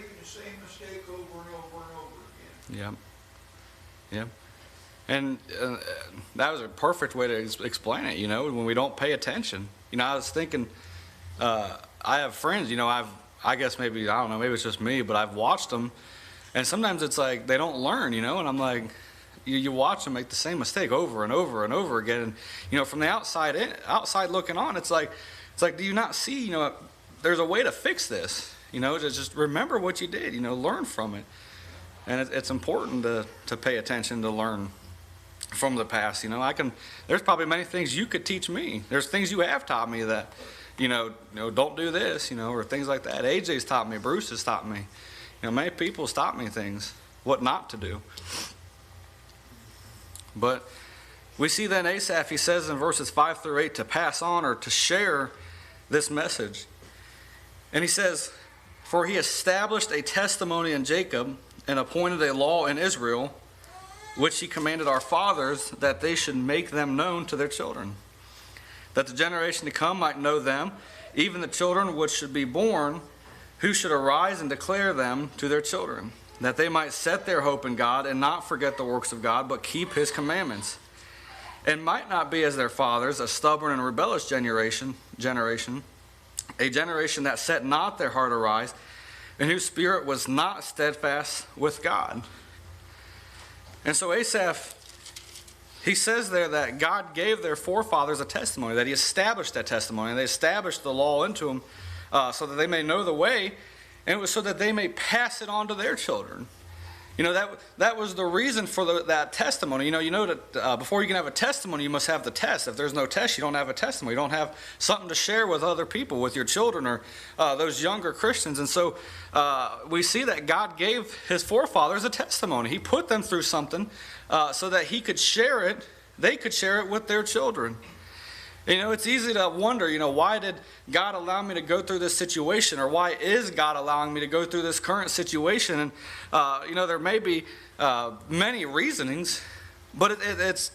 making the same mistake over and over and over again. Yep. Yep. And that was a perfect way to explain it, when we don't pay attention. I was thinking, I have friends, I guess maybe, I don't know, maybe it's just me, but I've watched them, and sometimes it's like they don't learn, and I'm like, you watch them make the same mistake over and over and over again, and, from the outside looking on, it's like, do you not see, there's a way to fix this, just remember what you did, learn from it. And it's important to pay attention, to learn from the past. There's probably many things you could teach me. There's things you have taught me that, don't do this, or things like that. AJ's taught me, Bruce has taught me. Many people has taught me things, what not to do. But we see then Asaph, he says in verses 5 through 8, to pass on or to share this message. And he says, for he established a testimony in Jacob and appointed a law in Israel, which he commanded our fathers, that they should make them known to their children, that the generation to come might know them, even the children which should be born, who should arise and declare them to their children, that they might set their hope in God and not forget the works of God, but keep his commandments, and might not be as their fathers, a stubborn and rebellious generation, a generation that set not their heart aright, and whose spirit was not steadfast with God. And so Asaph, he says there that God gave their forefathers a testimony, that he established that testimony, and they established the law into them so that they may know the way, and it was so that they may pass it on to their children. That was the reason for that testimony. That before you can have a testimony, you must have the test. If there's no test, you don't have a testimony. You don't have something to share with other people, with your children or those younger Christians. And so we see that God gave his forefathers a testimony. He put them through something so that he could share it, they could share it with their children. It's easy to wonder, why did God allow me to go through this situation? Or why is God allowing me to go through this current situation? And, there may be many reasonings, but it's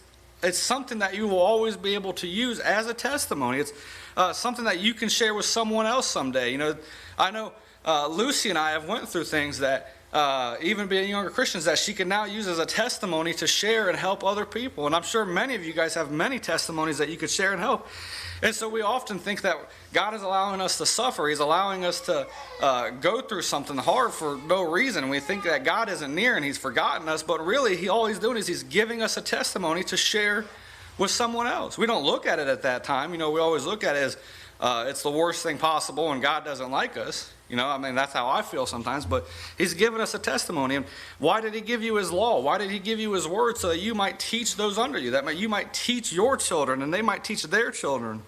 something that you will always be able to use as a testimony. It's something that you can share with someone else someday. I know Lucy and I have went through things that, even being younger Christians, that she can now use as a testimony to share and help other people. And I'm sure many of you guys have many testimonies that you could share and help. And so we often think that God is allowing us to suffer. He's allowing us to go through something hard for no reason. We think that God isn't near and he's forgotten us. But really, all he's doing is he's giving us a testimony to share with someone else. We don't look at it at that time. We always look at it as it's the worst thing possible and God doesn't like us. That's how I feel sometimes, but he's given us a testimony. And why did he give you his law? Why did he give you his word? So that you might teach those under you, that you might teach your children and they might teach their children.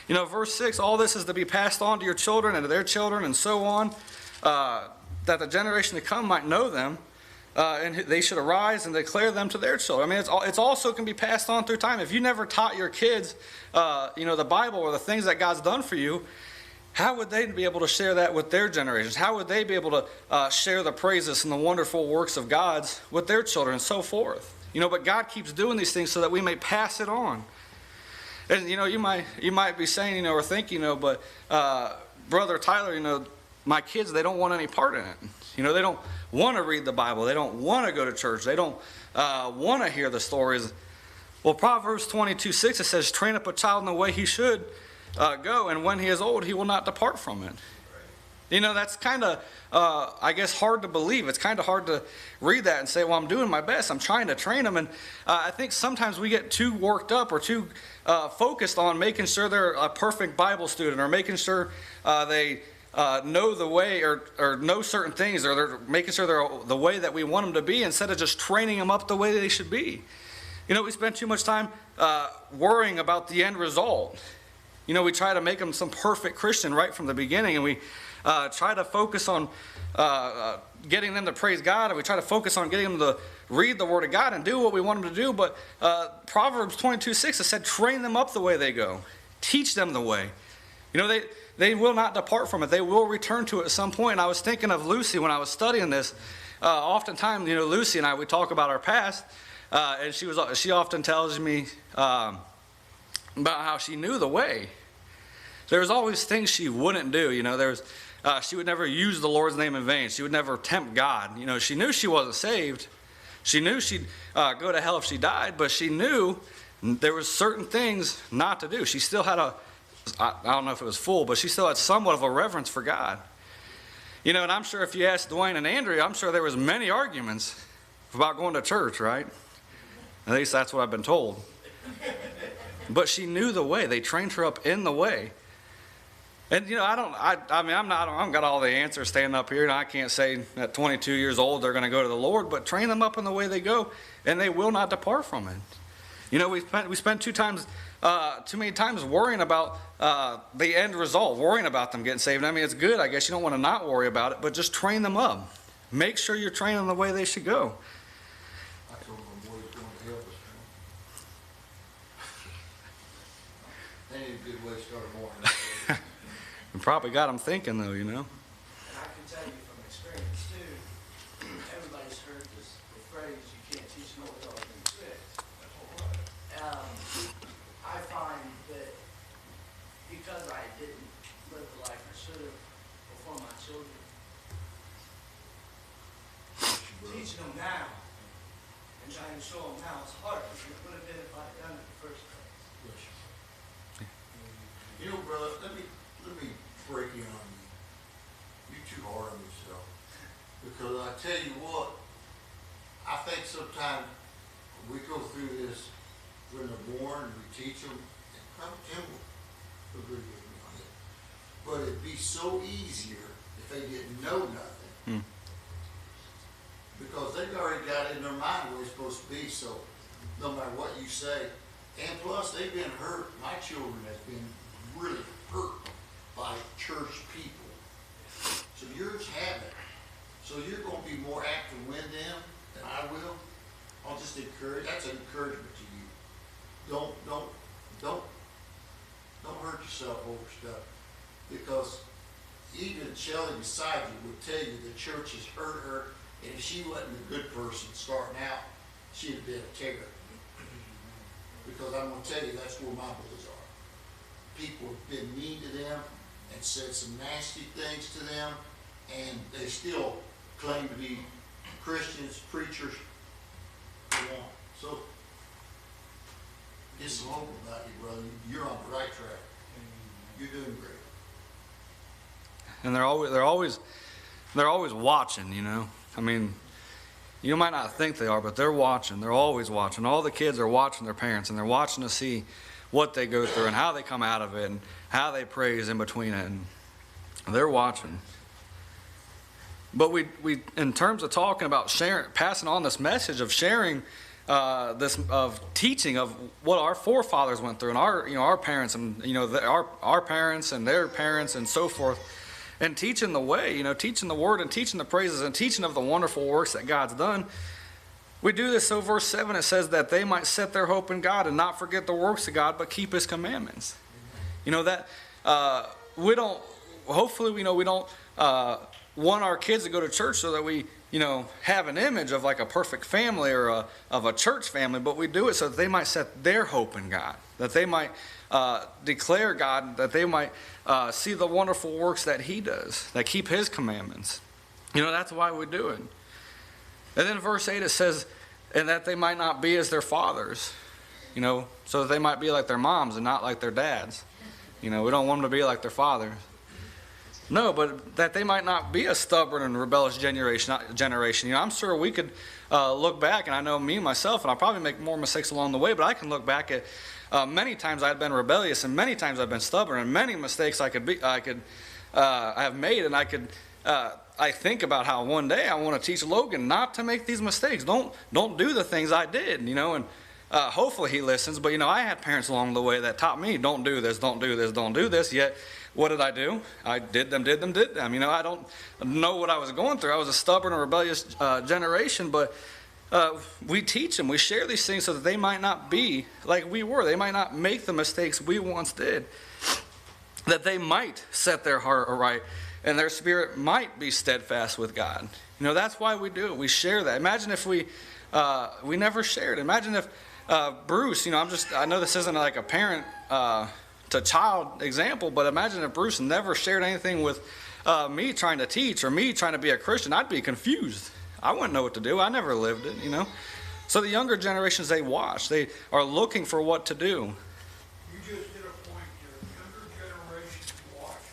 Verse 6, all this is to be passed on to your children and to their children and so on, that the generation to come might know them, and they should arise and declare them to their children. It's also can be passed on through time. If you never taught your kids, the Bible or the things that God's done for you, how would they be able to share that with their generations? How would they be able to share the praises and the wonderful works of God's with their children and so forth? But God keeps doing these things so that we may pass it on. And you might be saying, or thinking, but Brother Tyler, my kids, they don't want any part in it. They don't want to read the Bible. They don't want to go to church. They don't want to hear the stories. Well, Proverbs 22:6, it says, train up a child in the way he should go, and when he is old, he will not depart from it. That's kind of, I guess, hard to believe. It's kind of hard to read that and say, well, I'm doing my best. I'm trying to train them. And I think sometimes we get too worked up or too focused on making sure they're a perfect Bible student or making sure they know the way or know certain things, or they're making sure they're the way that we want them to be, instead of just training them up the way they should be. We spend too much time worrying about the end result. We try to make them some perfect Christian right from the beginning, and we try to focus on getting them to praise God, and we try to focus on getting them to read the Word of God and do what we want them to do. But Proverbs 22:6, it said, train them up the way they go. Teach them the way. They will not depart from it. They will return to it at some point. And I was thinking of Lucy when I was studying this. Oftentimes, Lucy and I, we talk about our past, and she often tells me about how she knew the way. There was always things she wouldn't do. she would never use the Lord's name in vain. She would never tempt God. You know, she knew she wasn't saved. She knew she'd go to hell if she died, but she knew there was certain things not to do. She still had I don't know if it was full, but she still had somewhat of a reverence for God. You know, and I'm sure if you asked Dwayne and Andrea, I'm sure there was many arguments about going to church, right? At least that's what I've been told. But she knew the way. They trained her up in the way. And, you know, I haven't got all the answers standing up here, and I can't say at 22 years old they're going to go to the Lord, but train them up in the way they go, and they will not depart from it. You know, we spent too many times worrying about the end result, worrying about them getting saved. I mean, it's good, I guess. You don't want to not worry about it, but just train them up. Make sure you're training them the way they should go. I told my boys going to hell this morning. That ain't a good way to start a morning. You probably got them thinking, though, you know. And I can tell you from experience, too, everybody's heard the phrase, you can't teach an old dog new tricks. I find that because I didn't live the life I should have before my children, teaching them now and trying to show them now is harder than it would have been if I'd done it in the first place. You know, brother, let me break in on you. You're too hard on yourself. Because I tell you what, I think sometimes we go through this when they're born, we teach them, and probably Tim will agree with me on it. But it'd be so easier if they didn't know nothing. Because they've already got in their mind where it's supposed to be, so no matter what you say. And plus, they've been hurt. My children have been really hurt by church people. So yours haven't. So you're going to be more apt to win them than I will. I'll just encourage. That's an encouragement to you. Don't hurt yourself over stuff, because even Shelley beside you would tell you the church has hurt her, and if she wasn't a good person starting out, she'd have been a terror. Because I'm going to tell you, that's where my boys are. People have been mean to them and said some nasty things to them, and they still claim to be Christians, preachers. So get some hope about you, brother. You're on the right track. You're doing great. And they're always watching, you know. I mean, you might not think they are, but they're watching. They're always watching. All the kids are watching their parents, and they're watching to see what they go through and how they come out of it and how they praise in between it. And they're watching. But we in terms of talking about sharing, passing on this message of sharing, of teaching of what our forefathers went through, and our parents, and our parents and their parents and so forth, and teaching the way, teaching the word and teaching the praises and teaching of the wonderful works that God's done. We do this. So verse 7, it says that they might set their hope in God and not forget the works of God, but keep His commandments. That we don't. Hopefully, we don't want our kids to go to church so that we have an image of like a perfect family or of a church family, but we do it so that they might set their hope in God, that they might declare God, that they might see the wonderful works that He does, that keep His commandments. That's why we do it. And then verse 8 it says, and that they might not be as their fathers, so that they might be like their moms and not like their dads. We don't want them to be like their fathers. No, but that they might not be a stubborn and rebellious generation. I'm sure we could look back, and I know me myself, and I'll probably make more mistakes along the way, but I can look back at many times I've been rebellious, and many times I've been stubborn, and many mistakes I have made, and I think about how one day I want to teach Logan not to make these mistakes. Don't do the things I did, and hopefully he listens. But I had parents along the way that taught me, don't do this, don't do this, don't do this. Yet what did I do? I did them. I don't know what I was going through. I was a stubborn and rebellious generation, but we teach them, we share these things so that they might not be like we were. They might not make the mistakes we once did. That they might set their heart aright and their spirit might be steadfast with God. That's why we do it. We share that. Imagine if we never shared. Imagine if Bruce, I know this isn't like a parent to child example, but imagine if Bruce never shared anything with me trying to teach or me trying to be a Christian, I'd be confused. I wouldn't know what to do. I never lived it, you know. So the younger generations, they watch. They are looking for what to do. You just hit a point here. Younger generations watch.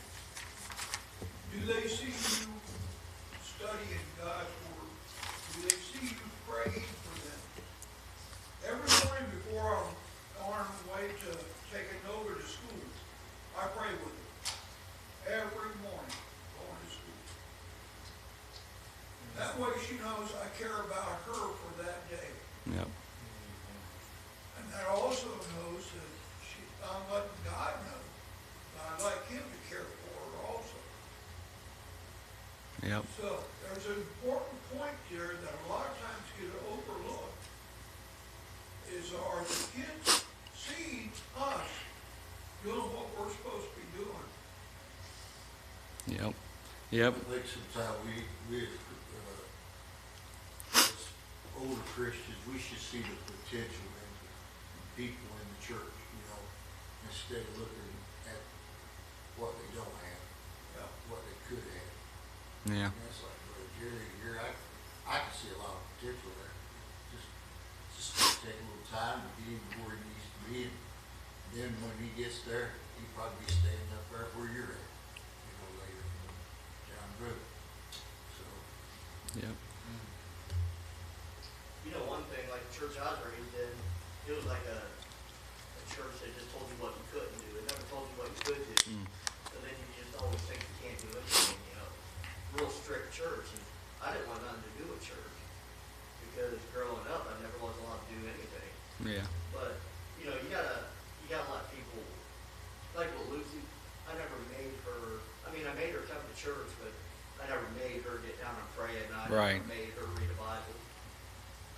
Do they see you studying God's Word? Do they see you praying for them? Every morning before I'm on my way to taking over to school, I pray with them. Every morning going to school. That way she knows I care about her for that day. Yep. And that also knows that I'm letting God know that I'd like him to care for her also. Yep. So there's an important point here that a lot of times get overlooked, is are the kids seeing us doing what we're supposed to be doing? Yep. Yep. I think sometimes we as older Christians, we should see the potential in people in the church, you know, instead of looking at what they don't have, what they could have. Yeah. And it's like, well, Jerry, here, I can see a lot of potential there. Just take a little time to get him to where he needs to be. And then when he gets there, he'll probably be standing up there where you're at, you know, later down the road. So. Yep. You know, one thing, like the church I was raised in, it was like a church that just told you what you couldn't do. It never told you what you could do. So then you just always think you can't do anything, you know. Real strict church. And I didn't want nothing to do with church. Because growing up, I never was allowed to do anything. Yeah. But, you know, you gotta let people, like with Lucy, I never made her, I mean, I made her come to church, but I never made her get down and pray at night. Right. I never made her read a Bible.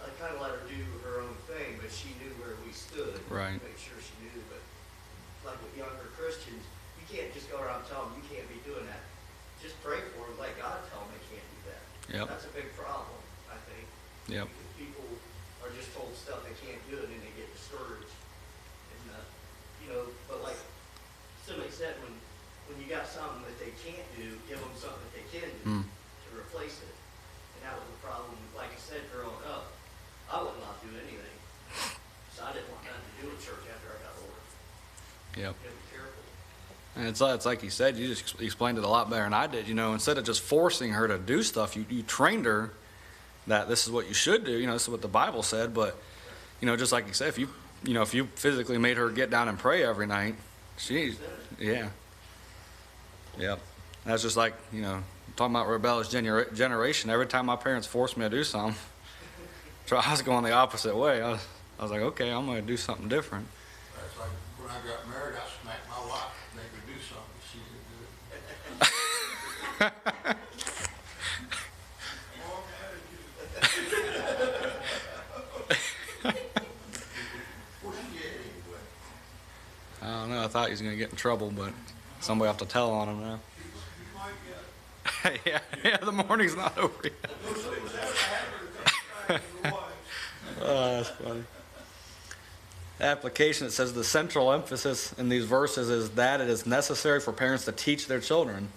I kind of let her do her own thing, but she knew where we stood. Right. Make sure she knew, but like with younger Christians, you can't just go around telling them you can't be doing that. Just pray for them, let God tell them they can't do that. Yep. That's a big problem, I think. Yep. Because people are just told stuff they can't do, and then they get discouraged. And, you know, but like somebody said, when you got something that they can't do, give them something that they can do to replace it. And that was the problem, like I said, growing up. I would not do anything. So I didn't want nothing to do with church after I got older. Yep. You gotta be careful. And it's like you said, you just explained it a lot better than I did. You know, instead of just forcing her to do stuff, you trained her that this is what you should do. You know, this is what the Bible said. But, you know, just like you said, if you physically made her get down and pray every night, yeah. Yep. That's just like, you know, talking about rebellious generation. Every time my parents forced me to do something, I was going the opposite way. I was like, okay, I'm going to do something different. That's like when I got married, I smacked my wife, make her do something, she didn't do it. Wrong attitude. Where's she at anyway? I don't know. I thought he was going to get in trouble, but somebody will have to tell on him now. You might get. yeah, the morning's not over yet. Those things have to happen to come back to the wives. Oh, that's funny. Application, it says the central emphasis in these verses is that it is necessary for parents to teach their children.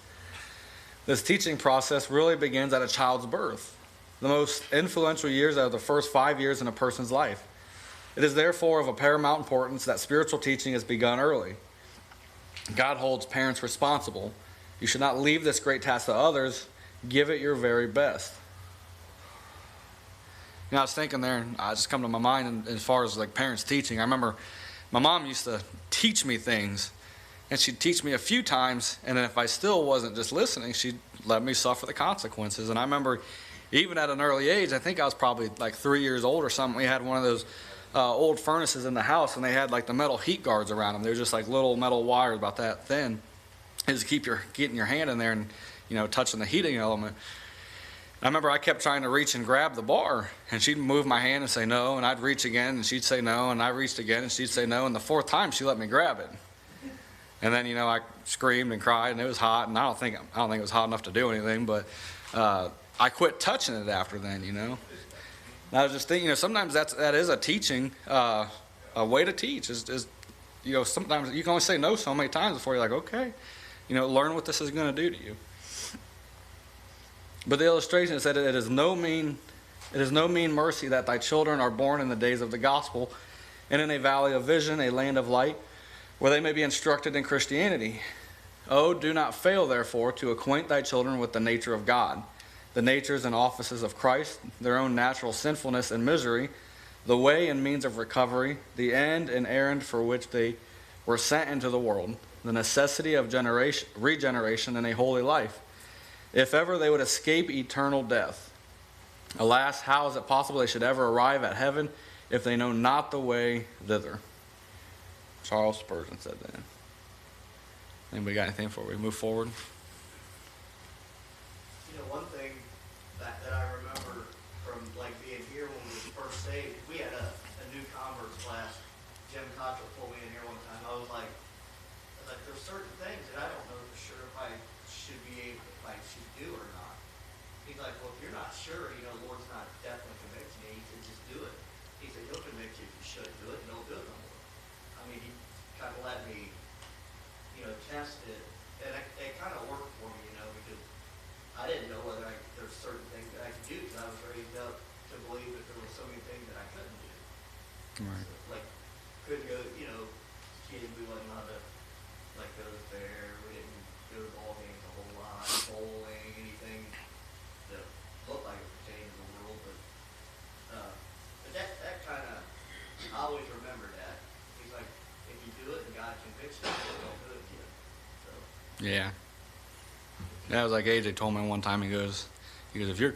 This teaching process really begins at a child's birth. The most influential years are the first 5 years in a person's life. It is therefore of a paramount importance that spiritual teaching is begun early. God holds parents responsible. You should not leave this great task to others. Give it your very best. You know, I was thinking there, and I just come to my mind as far as like parents teaching. I remember my mom used to teach me things, and she'd teach me a few times, and then if I still wasn't just listening, she'd let me suffer the consequences. And I remember even at an early age, I think I was probably like 3 years old or something, we had one of those old furnaces in the house, and they had like the metal heat guards around them. They were just like little metal wires about that thin. It was keep getting your hand in there and, you know, touching the heating element. I remember I kept trying to reach and grab the bar, and she'd move my hand and say no, and I'd reach again, and she'd say no, and I reached again, and she'd say no, and the fourth time she let me grab it. And then, you know, I screamed and cried, and it was hot, and I don't think it was hot enough to do anything, but I quit touching it after then, you know. And I was just thinking, you know, sometimes that is a teaching, a way to teach is, you know, sometimes you can only say no so many times before you're like, okay, you know, learn what this is going to do to you. But the illustration is that it is no mean mercy that thy children are born in the days of the gospel, and in a valley of vision, a land of light, where they may be instructed in Christianity. Oh, do not fail, therefore, to acquaint thy children with the nature of God, the natures and offices of Christ, their own natural sinfulness and misery, the way and means of recovery, the end and errand for which they were sent into the world, the necessity of regeneration and a holy life, if ever they would escape eternal death. Alas, how is it possible they should ever arrive at heaven if they know not the way thither? Charles Spurgeon said that. Anybody got anything before we move forward? You know, one thing that I remember from like being here when we were first saved, we had a new converts class. Jim Cottrell pulled me in here one time. I was like, there's certain things that I don't know for sure if I should do or not. He's like, well, if you're not sure, you know, the Lord's not definitely convicting you. He said, just do it. He said, he'll convict you if you should do it, and don't do it no more. I mean, he kind of let me, you know, test it, and it kind of worked for me, you know, because I didn't know whether there's certain things that I could do, because I was raised up to believe that there were so many things that I couldn't do. Right. So, like, couldn't go, you know, kid, we wasn't allowed to, like, go to the fair, we didn't go to ball games a whole lot, bowling, anything that looked like it pertained to the world, but that kind of, I always remember that. He's like, if you do it and God convicts you, don't do it again. So. Yeah. That was like AJ told me one time. He goes, if you're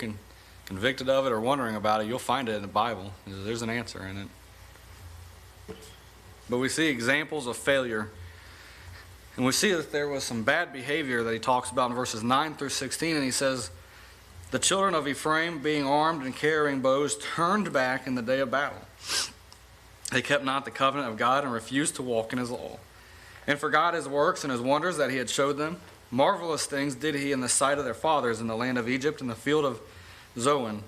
convicted of it or wondering about it, you'll find it in the Bible. He says, there's an answer in it. But we see examples of failure. And we see that there was some bad behavior that he talks about in verses 9 through 16. And he says, the children of Ephraim, being armed and carrying bows, turned back in the day of battle. They kept not the covenant of God and refused to walk in his law, and forgot his works and his wonders that he had showed them. Marvelous things did he in the sight of their fathers in the land of Egypt, in the field of Zoan.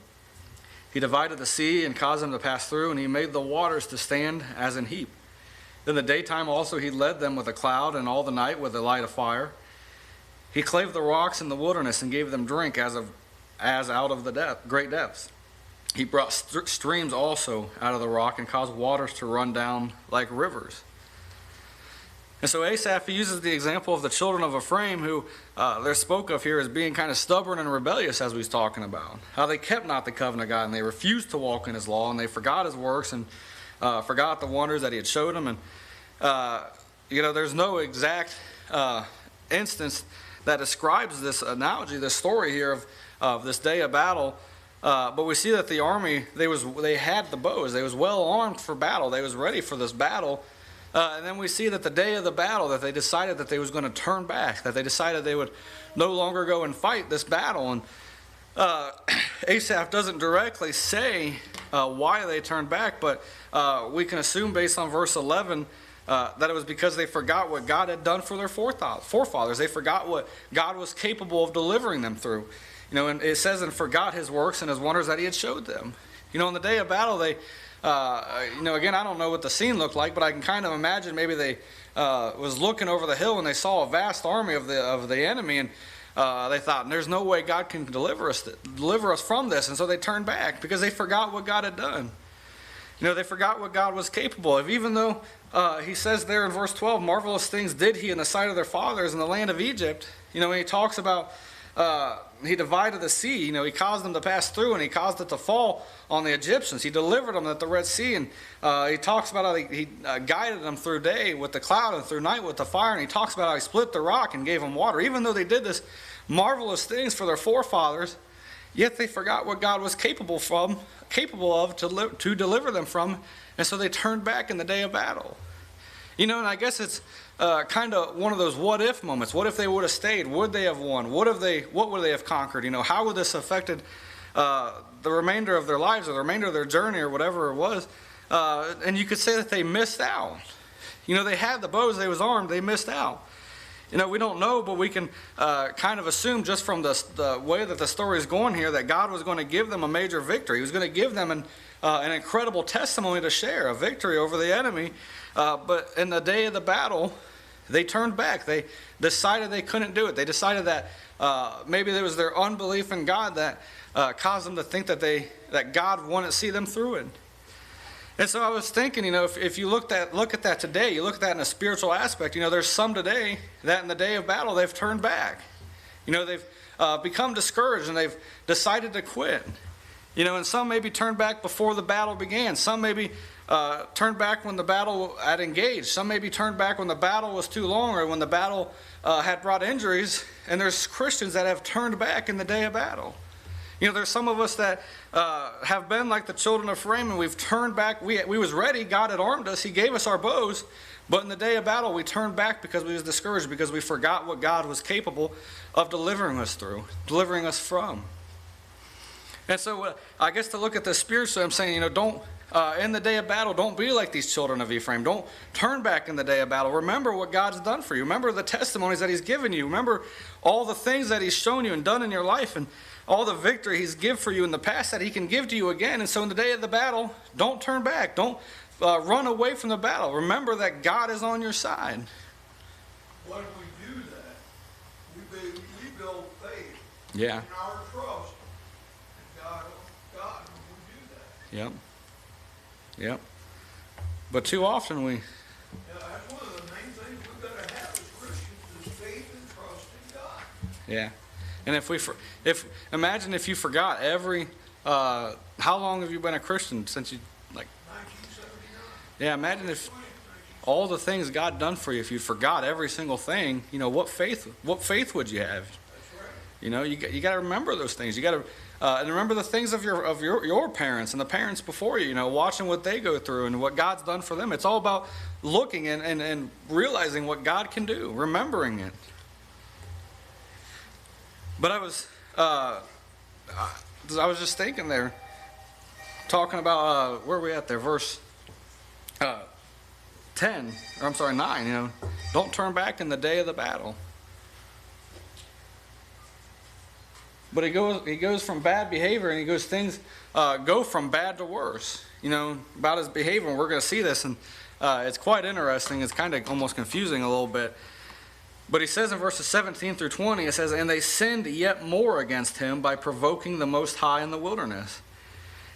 He divided the sea and caused them to pass through, and he made the waters to stand as an heap. In the daytime also he led them with a cloud, and all the night with a light of fire. He clave the rocks in the wilderness and gave them drink as out of the great depths. He brought streams also out of the rock and caused waters to run down like rivers. And so Asaph, he uses the example of the children of Ephraim, who they're spoke of here as being kind of stubborn and rebellious, as we was talking about. How they kept not the covenant of God, and they refused to walk in his law, and they forgot his works, and forgot the wonders that he had showed them. And, there's no exact instance that describes this analogy, this story here of this day of battle. But we see that the army, they had the bows. They was well armed for battle. They was ready for this battle. And then we see that the day of the battle, that they decided that they was going to turn back, that they decided they would no longer go and fight this battle. And Asaph doesn't directly say why they turned back, but we can assume based on verse 11 that it was because they forgot what God had done for their forefathers. They forgot what God was capable of delivering them through. And it says, and forgot his works and his wonders that he had showed them. On the day of battle, they, again, I don't know what the scene looked like, but I can kind of imagine maybe they was looking over the hill and they saw a vast army of the enemy, and they thought, there's no way God can deliver us from this. And so they turned back because they forgot what God had done. They forgot what God was capable of. Even though he says there in verse 12, marvelous things did he in the sight of their fathers in the land of Egypt. When he talks about he divided the sea, he caused them to pass through, and he caused it to fall on the Egyptians. He delivered them at the Red Sea, and he talks about how he guided them through day with the cloud and through night with the fire, and he talks about how he split the rock and gave them water. Even though they did this marvelous things for their forefathers, yet they forgot what God was capable of to deliver them from, and so they turned back in the day of battle. And I guess it's kind of one of those what-if moments. What if they would have stayed? Would they have won? What would they have conquered? How would this have affected the remainder of their lives or the remainder of their journey or whatever it was? And you could say that they missed out. They had the bows, they was armed, they missed out. We don't know, but we can kind of assume just from the way that the story is going here that God was going to give them a major victory. He was going to give them an incredible testimony to share, a victory over the enemy. But in the day of the battle, They turned back. They decided they couldn't do it. They decided that maybe it was their unbelief in God that caused them to think that God wouldn't see them through it. And so I was thinking, if you look at that today, you look at that in a spiritual aspect, there's some today that in the day of battle they've turned back. They've become discouraged and they've decided to quit. And some maybe turned back before the battle began. Some maybe turned back when the battle had engaged. Some maybe turned back when the battle was too long or when the battle had brought injuries. And there's Christians that have turned back in the day of battle. There's some of us that have been like the children of Ephraim, and we've turned back. We was ready. God had armed us. He gave us our bows. But in the day of battle, we turned back because we was discouraged, because we forgot what God was capable of delivering us through, delivering us from. And so I guess to look at this spiritually, I'm saying, don't, in the day of battle, don't be like these children of Ephraim. Don't turn back in the day of battle. Remember what God's done for you. Remember the testimonies that He's given you. Remember all the things that He's shown you and done in your life, and all the victory He's given for you in the past that He can give to you again. And so in the day of the battle, don't turn back. Don't run away from the battle. Remember that God is on your side. When we do that, we build faith Yeah. in our trust in God when we do that. Yep. Yep. But too often we... Yeah, that's one of the main things we've got to have as Christians is faith and trust in God. Yeah. And imagine if you forgot every, how long have you been a Christian since you, 1979. yeah, imagine if all the things God done for you, if you forgot every single thing, what faith would you have? That's right. You got to remember those things. You got to, and remember the things of your parents and the parents before you, watching what they go through and what God's done for them. It's all about looking and realizing what God can do, remembering it. But I was just thinking there, talking about, where are we at there? Verse 10, or I'm sorry, 9, don't turn back in the day of the battle. But he goes from bad behavior, and he goes, things go from bad to worse, about his behavior. And we're going to see this, and it's quite interesting. It's kind of almost confusing a little bit. But he says in verses 17 through 20, it says, and they sinned yet more against him by provoking the Most High in the wilderness.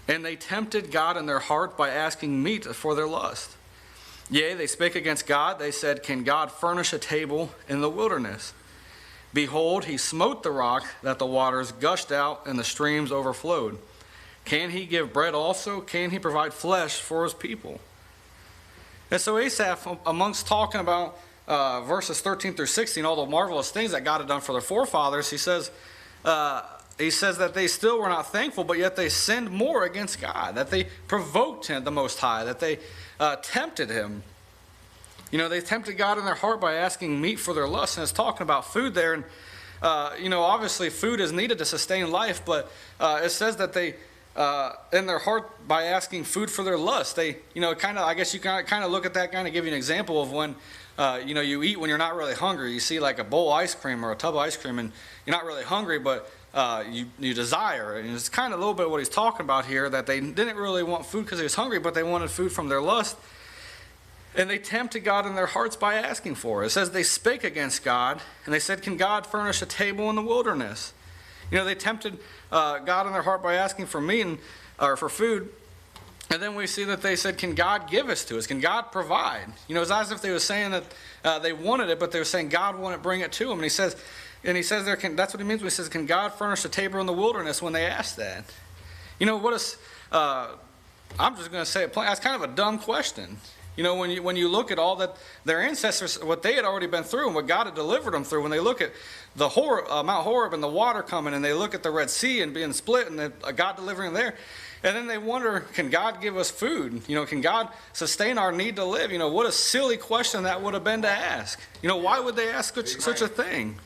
And they tempted God in their heart by asking meat for their lust. Yea, they spake against God. They said, can God furnish a table in the wilderness? Behold, He smote the rock that the waters gushed out and the streams overflowed. Can He give bread also? Can He provide flesh for His people? And so Asaph, amongst talking about verses 13 through 16, all the marvelous things that God had done for their forefathers, he says that they still were not thankful, but yet they sinned more against God, that they provoked Him, the Most High, that they tempted Him. They tempted God in their heart by asking meat for their lust, and it's talking about food there. And obviously food is needed to sustain life, but it says that they in their heart by asking food for their lust. They, I guess you kind of look at that, kind of give you an example of when you eat when you're not really hungry. You see like a bowl of ice cream or a tub of ice cream, and you're not really hungry, but you desire it. And it's kind of a little bit what he's talking about here, that they didn't really want food because they was hungry, but they wanted food from their lust. And they tempted God in their hearts by asking for it. It says they spake against God, and they said, can God furnish a table in the wilderness? They tempted God in their heart by asking for meat or for food. And then we see that they said, can God give us to us? Can God provide? It's as if they were saying that they wanted it, but they were saying God wouldn't bring it to them. And he says there, that's what he means when he says, can God furnish a table in the wilderness, when they asked that? I'm just going to say it plain. That's kind of a dumb question. When you look at all that their ancestors, what they had already been through and what God had delivered them through, when they look at the Mount Horeb and the water coming, and they look at the Red Sea and being split, and God delivering them there, and then they wonder, can God give us food? Can God sustain our need to live? What a silly question that would have been to ask. Why would they ask such a thing?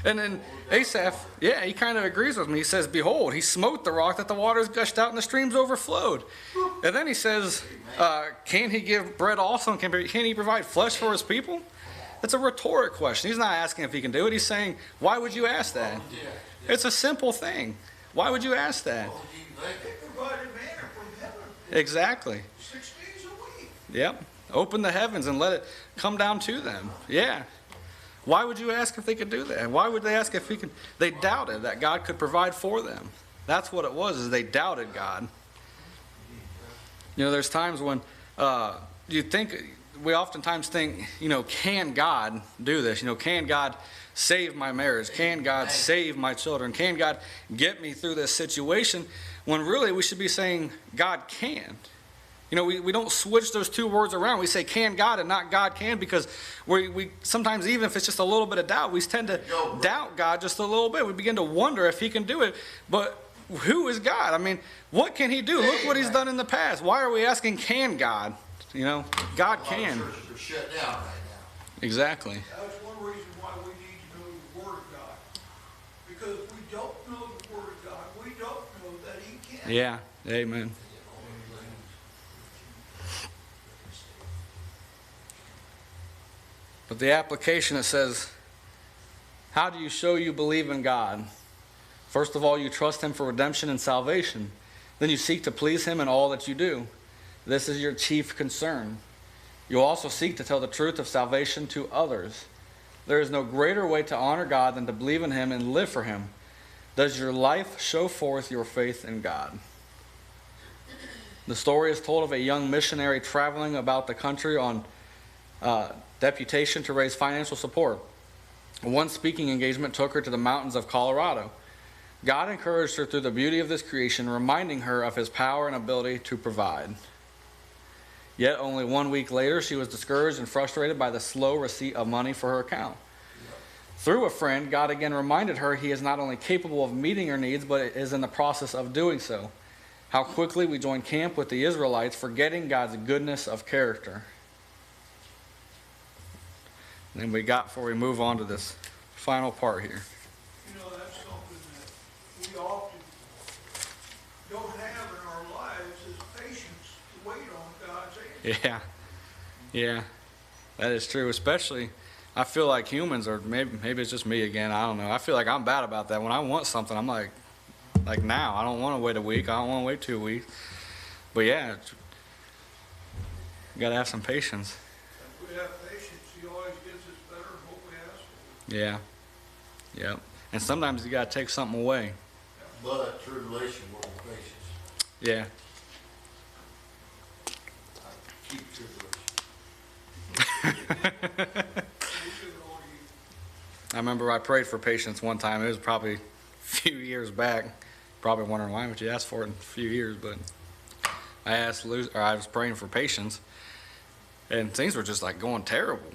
And then Asaph, he kind of agrees with me. He says, behold, He smote the rock that the waters gushed out and the streams overflowed. And then he says, can He give bread also? And can He provide flesh for His people? That's a rhetoric question. He's not asking if He can do it. He's saying, why would you ask that? It's a simple thing. Why would you ask that? They provided manna from heaven Exactly. 6 days a week. Yep. Open the heavens and let it come down to them. Yeah. Why would you ask if they could do that? Why would they ask if he could? They doubted that God could provide for them. That's what it was, is they doubted God. You know, there's times when we oftentimes think, you know, can God do this? You know, can God save my marriage? Can God save my children? Can God get me through this situation? When really we should be saying God can. You know, we don't switch those two words around. We say can God and not God can, because we sometimes, even if it's just a little bit of doubt, we tend to doubt God just a little bit. We begin to wonder if he can do it. But who is God? I mean, what can he do? Look what he's done in the past. Why are we asking can God? You know, God can. A lot of churches are shut down right now. Exactly. That's one reason why we need to know the Word of God. Because if we don't know the Word of God, we don't know that he can. Yeah. Amen. But the application, it says, how do you show you believe in God? First of all, you trust him for redemption and salvation. Then you seek to please him in all that you do. This is your chief concern. You also seek to tell the truth of salvation to others. There is no greater way to honor God than to believe in him and live for him. Does your life show forth your faith in God? The story is told of a young missionary traveling about the country on deputation to raise financial support. One speaking engagement took her to the mountains of Colorado. God encouraged her through the beauty of this creation, reminding her of his power and ability to provide. Yet only 1 week later, she was discouraged and frustrated by the slow receipt of money for her account. Through a friend, God again reminded her he is not only capable of meeting her needs, but is in the process of doing so. How quickly we join camp with the Israelites, forgetting God's goodness of character. And then before we move on to this final part here. You know, that's something that we often don't have in our lives, is patience to wait on God's answer. Yeah, that is true. Especially, I feel like humans, or maybe it's just me again, I don't know. I feel like I'm bad about that. When I want something, I'm like now. I don't want to wait a week. I don't want to wait 2 weeks. But yeah, you got to have some patience. If we have patience, he always gives us better than what we ask for. Yeah. Yep. And sometimes you got to take something away. But tribulation will be patience. Yeah. I keep tribulation. I remember I prayed for patience one time. It was probably a few years back. Probably wondering why would you ask for it in a few years, but I was praying for patience, and things were just like going terrible.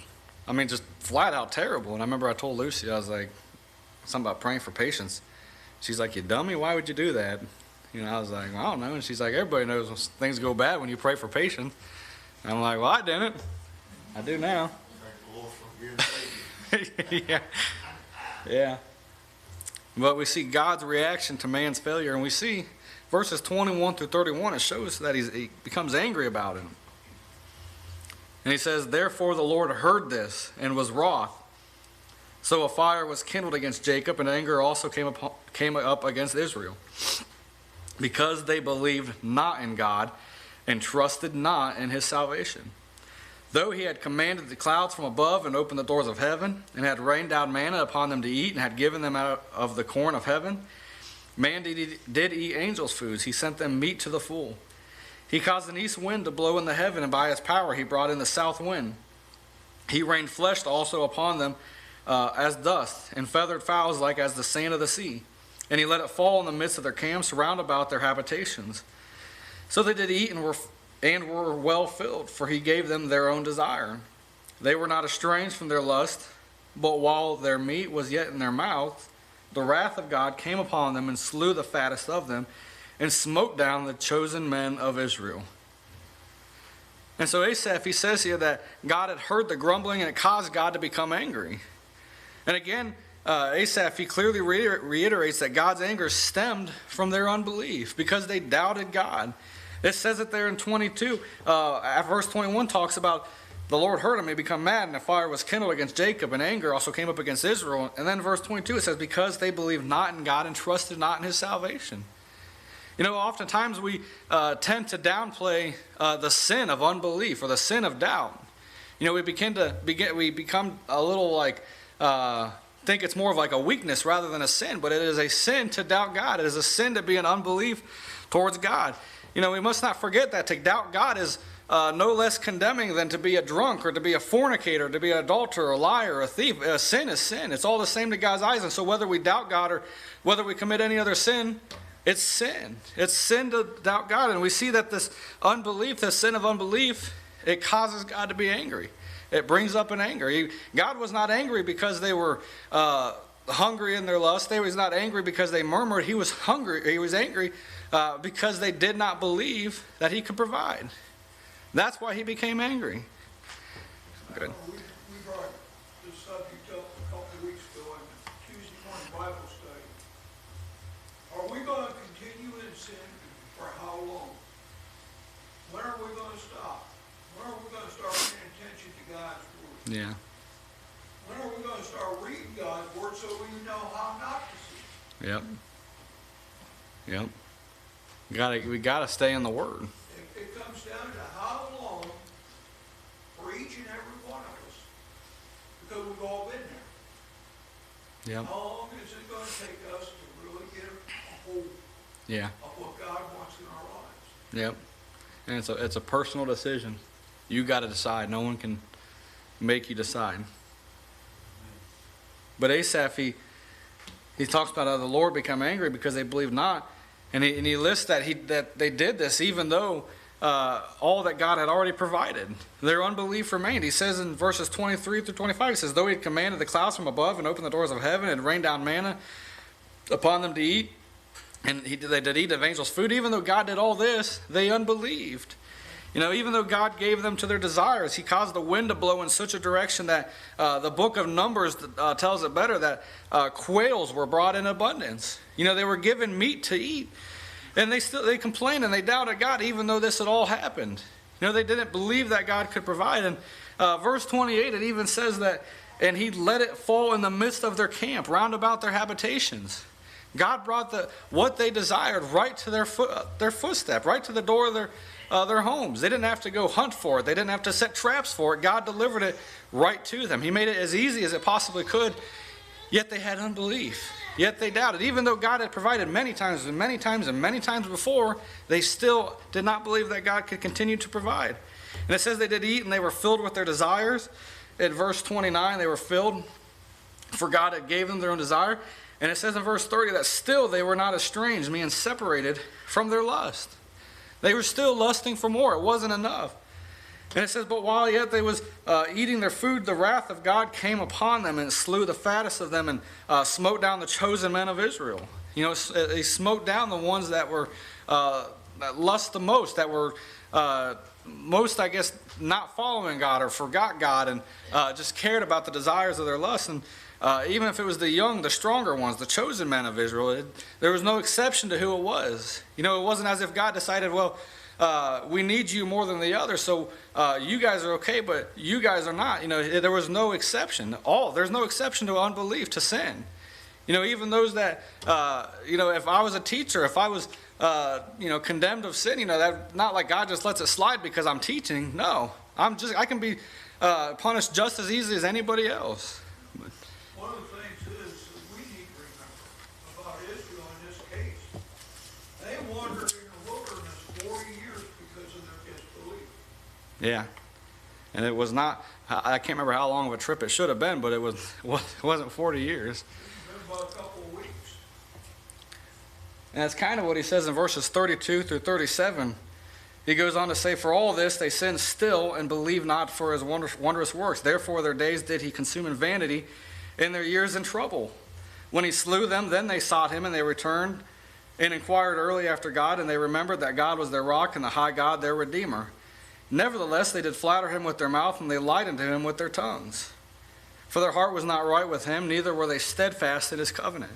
I mean, just flat out terrible. And I remember I told Lucy, I was like, something about praying for patience. She's like, you dummy, why would you do that? You know, I was like, well, I don't know. And she's like, everybody knows when things go bad when you pray for patience. And I'm like, well, I didn't. I do now. Thank the Lord for giving patience. Yeah. But we see God's reaction to man's failure, and we see verses 21 through 31, it shows that he becomes angry about him. And he says, therefore the Lord heard this and was wroth. So a fire was kindled against Jacob, and anger also came up against Israel, because they believed not in God and trusted not in his salvation. Though he had commanded the clouds from above and opened the doors of heaven, and had rained down manna upon them to eat, and had given them out of the corn of heaven, man did eat angels' foods. He sent them meat to the full. He caused an east wind to blow in the heaven, and by his power he brought in the south wind. He rained flesh also upon them as dust, and feathered fowls like as the sand of the sea. And he let it fall in the midst of their camps round about their habitations. So they did eat and were well filled, for he gave them their own desire. They were not estranged from their lust, but while their meat was yet in their mouth, the wrath of God came upon them and slew the fattest of them, and smote down the chosen men of Israel. And so Asaph, he says here that God had heard the grumbling, and it caused God to become angry. And again, Asaph, he clearly reiterates that God's anger stemmed from their unbelief, because they doubted God. It says it there in 22. Verse 21 talks about the Lord heard him, he become mad, and a fire was kindled against Jacob, and anger also came up against Israel. And then verse 22, it says, because they believed not in God and trusted not in his salvation. You know, oftentimes we tend to downplay the sin of unbelief or the sin of doubt. You know, we become a little like, think it's more of like a weakness rather than a sin, but it is a sin to doubt God. It is a sin to be in unbelief towards God. You know, we must not forget that to doubt God is no less condemning than to be a drunk or to be a fornicator, to be an adulterer, a liar, a thief. Sin is sin. It's all the same to God's eyes. And so whether we doubt God or whether we commit any other sin, it's sin. It's sin to doubt God. And we see that this unbelief, this sin of unbelief, it causes God to be angry. It brings up an anger. God was not angry because they were hungry in their lust. He was not angry because they murmured. He was hungry. He was angry because they did not believe that he could provide. That's why he became angry. Good. We brought this subject up a couple of weeks ago in the Tuesday morning Bible study. Are we going to continue in sin for how long? When are we going to stop? When are we going to start paying attention to God's word? Yeah. When are we going to start reading God's word so we know how not to sin? Yep. Yep. We gotta stay in the Word. It comes down to how long for each and every one of us, because we've all been there. Yep. How long is it going to take us to really get a hold Yeah. of what God wants in our lives? Yep. And it's a personal decision. You got to decide. No one can make you decide. But Asaph, he talks about how the Lord became angry because they believed not. And he lists that they did this even though all that God had already provided. Their unbelief remained. He says in verses 23 through 25, he says, though he had commanded the clouds from above and opened the doors of heaven and rained down manna upon them to eat, and they did eat of angels' food, even though God did all this, they unbelieved. You know, even though God gave them to their desires, he caused the wind to blow in such a direction that the book of Numbers tells it better, that quails were brought in abundance. You know, they were given meat to eat. And they complained and they doubted God even though this had all happened. You know, they didn't believe that God could provide. And verse 28, it even says that, and he let it fall in the midst of their camp, round about their habitations. God brought what they desired right to their footstep, right to the door of their homes. They didn't have to go hunt for it. They didn't have to set traps for it. God delivered it right to them. He made it as easy as it possibly could, yet they had unbelief. Yet they doubted. Even though God had provided many times and many times and many times before, they still did not believe that God could continue to provide. And it says they did eat and they were filled with their desires. In verse 29, they were filled, for God had gave them their own desire. And it says in verse 30 that still they were not estranged, meaning separated from their lust. They were still lusting for more. It wasn't enough. And it says, but while yet they was eating their food, the wrath of God came upon them and slew the fattest of them and smote down the chosen men of Israel. You know, he smote down the ones that were that lust the most, that were most, I guess, not following God or forgot God and just cared about the desires of their lust. And even if it was the young, the stronger ones, the chosen men of Israel, there was no exception to who it was. You know, it wasn't as if God decided, well, we need you more than the others, so you guys are okay, but you guys are not. You know, there was no exception. There's no exception to unbelief, to sin. You know, even those that, you know, if I was a teacher, if I was, you know, condemned of sin, you know, that not like God just lets it slide because I'm teaching. No, I can be punished just as easily as anybody else. One of the things is that we need to remember about Israel in this case. They wandered in the wilderness 40 years because of their disbelief. Yeah. And it was not, I can't remember how long of a trip it should have been, but it wasn't 40 years. It's been about a couple of weeks. And that's kind of what he says in verses 32 through 37. He goes on to say, for all this they sinned still and believe not for his wondrous works. Therefore their days did he consume in vanity, and their years in trouble. When he slew them, then they sought him, and they returned and inquired early after God, and they remembered that God was their rock and the high God their Redeemer. Nevertheless, they did flatter him with their mouth, and they lied unto him with their tongues. For their heart was not right with him, neither were they steadfast in his covenant.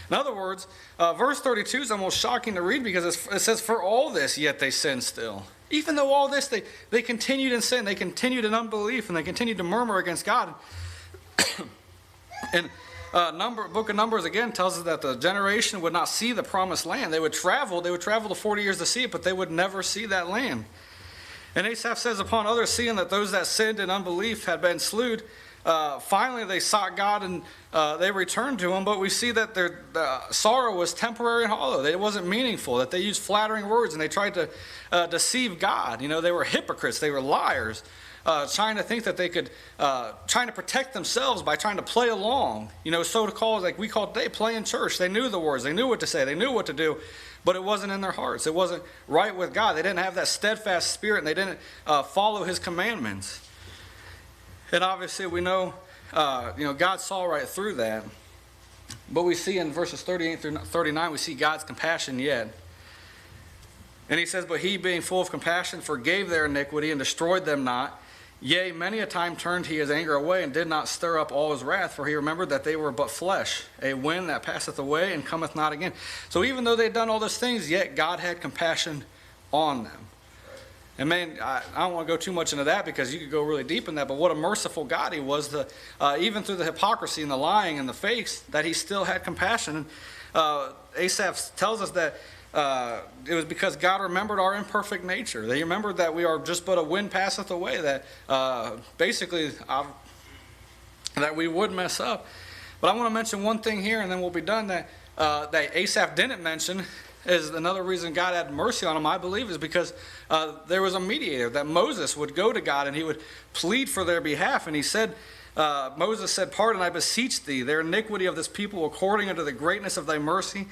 In other words, verse 32 is almost shocking to read because it says, for all this, yet they sin still. Even though all this, they continued in sin, they continued in unbelief, and they continued to murmur against God. And Book of Numbers again tells us that the generation would not see the promised land. They would travel the 40 years to see it, but they would never see that land. And Asaph says, upon others seeing that those that sinned in unbelief had been slew, finally they sought God and they returned to him, but we see that their sorrow was temporary and hollow. It wasn't meaningful, that they used flattering words and they tried to deceive God. They were hypocrites, they were liars. Trying to think that they could, trying to protect themselves by trying to play along. So-called, like we call it today, playing church. They knew the words, they knew what to say, they knew what to do, but it wasn't in their hearts. It wasn't right with God. They didn't have that steadfast spirit, and they didn't follow his commandments. And obviously we know, God saw right through that. But we see in verses 38 through 39, we see God's compassion yet. And he says, but he, being full of compassion, forgave their iniquity and destroyed them not. Yea, many a time turned he his anger away, and did not stir up all his wrath, for he remembered that they were but flesh, a wind that passeth away and cometh not again. So even though they'd done all those things, yet God had compassion on them. And man, I don't want to go too much into that because you could go really deep in that, but what a merciful God he was, even through the hypocrisy and the lying and the fakes, that he still had compassion. And Asaph tells us that it was because God remembered our imperfect nature. They remembered that we are just but a wind passeth away, that basically that we would mess up. But I want to mention one thing here, and then we'll be done, that Asaph didn't mention is another reason God had mercy on him, I believe, is because there was a mediator, that Moses would go to God and he would plead for their behalf. And he said, Moses said, pardon, I beseech thee, their iniquity of this people according unto the greatness of thy mercy,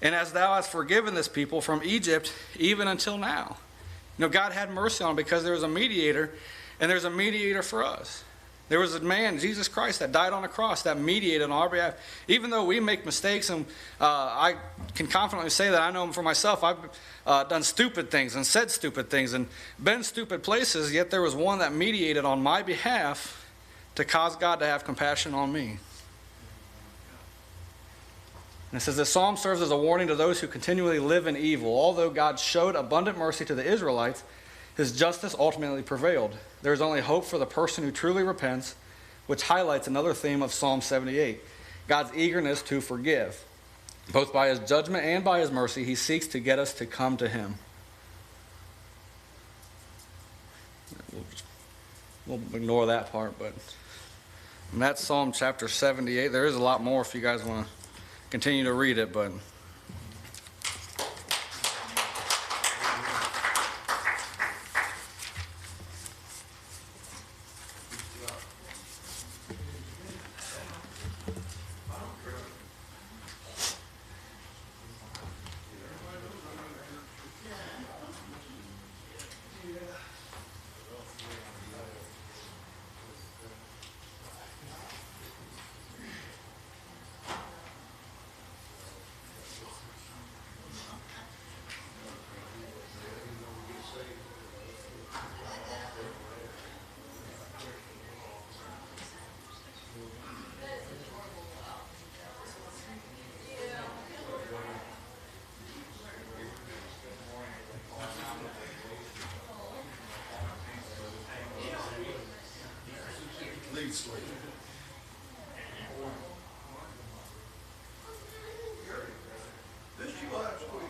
and as thou hast forgiven this people from Egypt, even until now. God had mercy on them because there was a mediator, and there's a mediator for us. There was a man, Jesus Christ, that died on a cross, that mediated on our behalf. Even though we make mistakes, and I can confidently say that I know for myself, I've done stupid things and said stupid things and been stupid places, yet there was one that mediated on my behalf to cause God to have compassion on me. And it says, this psalm serves as a warning to those who continually live in evil. Although God showed abundant mercy to the Israelites, his justice ultimately prevailed. There is only hope for the person who truly repents, which highlights another theme of Psalm 78, God's eagerness to forgive. Both by his judgment and by his mercy, he seeks to get us to come to him. We'll ignore that part, but that's Psalm chapter 78. There is a lot more if you guys want to continue to read it, but lead slate. This you last week.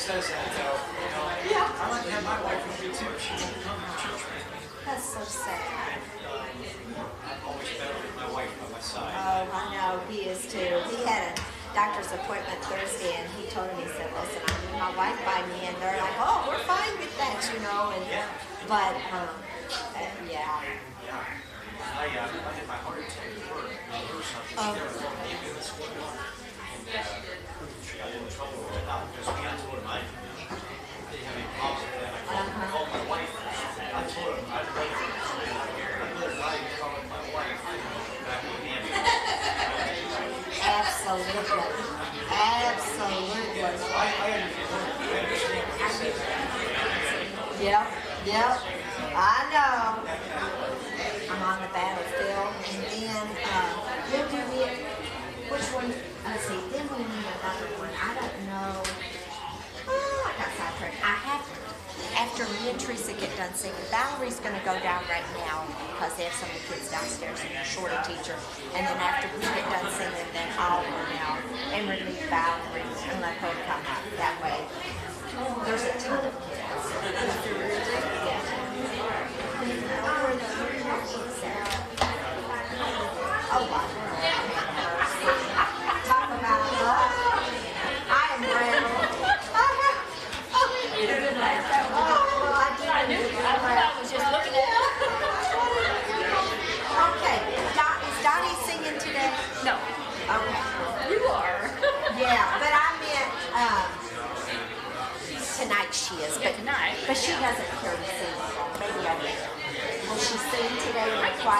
says that, though, you know. Yeah. I like to have my wife with me too. She won't come to church with me. That's so sad. I'm always better with my wife by my side. Oh, I know, he is too. He had a doctor's appointment Thursday and he told me, he said, listen, I need my wife by me, and they're like, oh, we're fine with that, you know, and, but, yeah. I had my heart attack at work. Oh. Ambulance went on. And she got in trouble with that because we got told him I didn't have any problems with that. I called my wife. I told him I'd rather die calling my wife back in the ambulance. Absolutely. Absolutely. I Yep, yep, I know. I'm on the battlefield, and then, we'll do it, which one, let's see, then we need another one, I don't know. Oh, I got sidetracked. I have, after me and Teresa get done singing, Valerie's gonna go down right now, because they have some of the kids downstairs, and they're short a teacher, and then after we get done singing, then I'll go down and relieve Valerie and let her come up, that way. There's a ton of kids. Oh, wow. Talk about, I am ready. You didn't laugh that one. I knew. I was just looking at it. Okay, is Donnie singing today? No, Okay. you are. Yeah, but I meant, tonight she is, but Tonight. but she doesn't care to sing. Maybe I will. Will she sing today in the choir?